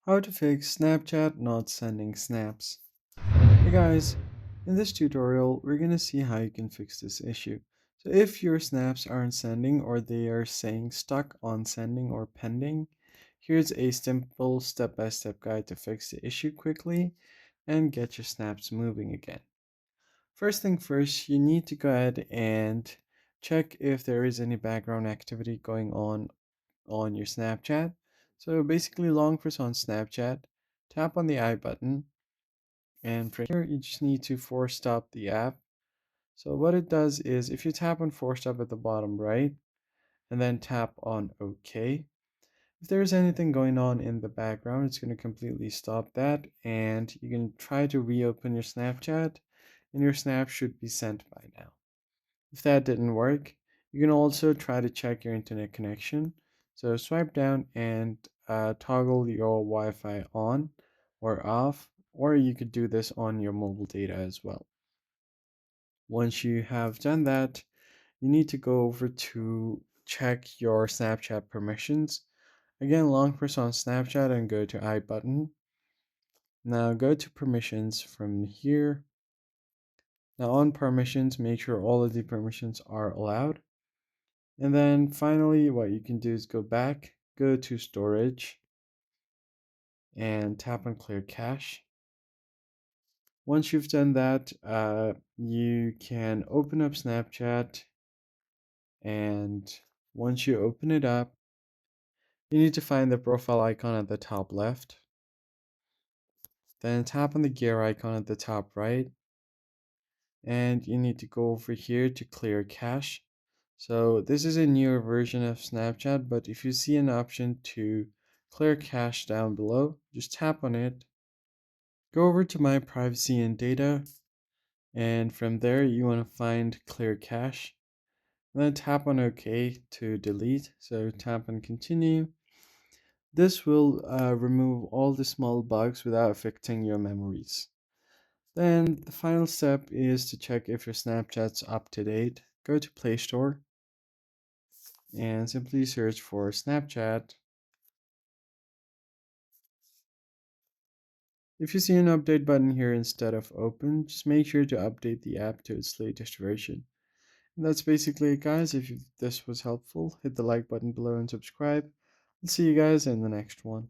How to fix Snapchat not sending snaps. Hey guys, in this tutorial, we're gonna see how you can fix this issue. So if your snaps aren't sending or they are saying stuck on sending or pending, here's a simple step-by-step guide to fix the issue quickly and get your snaps moving again. First thing first, you need to go ahead and check if there is any background activity going on your Snapchat. So basically long press on Snapchat, tap on the I button, and from here you just need to force stop the app. So what it does is if you tap on force stop at the bottom right and then tap on OK, if there's anything going on in the background, it's going to completely stop that and you can try to reopen your Snapchat and your snap should be sent by now. If that didn't work, you can also try to check your internet connection. So swipe down and toggle your Wi-Fi on or off, or you could do this on your mobile data as well. Once you have done that, you need to go over to check your Snapchat permissions. Again, long press on Snapchat and go to I button. Now go to permissions from here. Now on permissions, make sure all of the permissions are allowed. And then finally, what you can do is go back, go to storage, and tap on clear cache. Once you've done that, you can open up Snapchat. And once you open it up, you need to find the profile icon at the top left. Then tap on the gear icon at the top right. And you need to go over here to clear cache. So this is a newer version of Snapchat, but if you see an option to clear cache down below, just tap on it. Go over to my privacy and data, and from there you want to find clear cache. And then tap on OK to delete. So tap on continue. This will remove all the small bugs without affecting your memories. Then the final step is to check if your Snapchat's up to date. Go to Play Store and simply search for Snapchat. If you see an update button here instead of open, just make sure to update the app to its latest version. And that's basically it, guys. If this was helpful, hit the like button below and subscribe. I'll see you guys in the next one.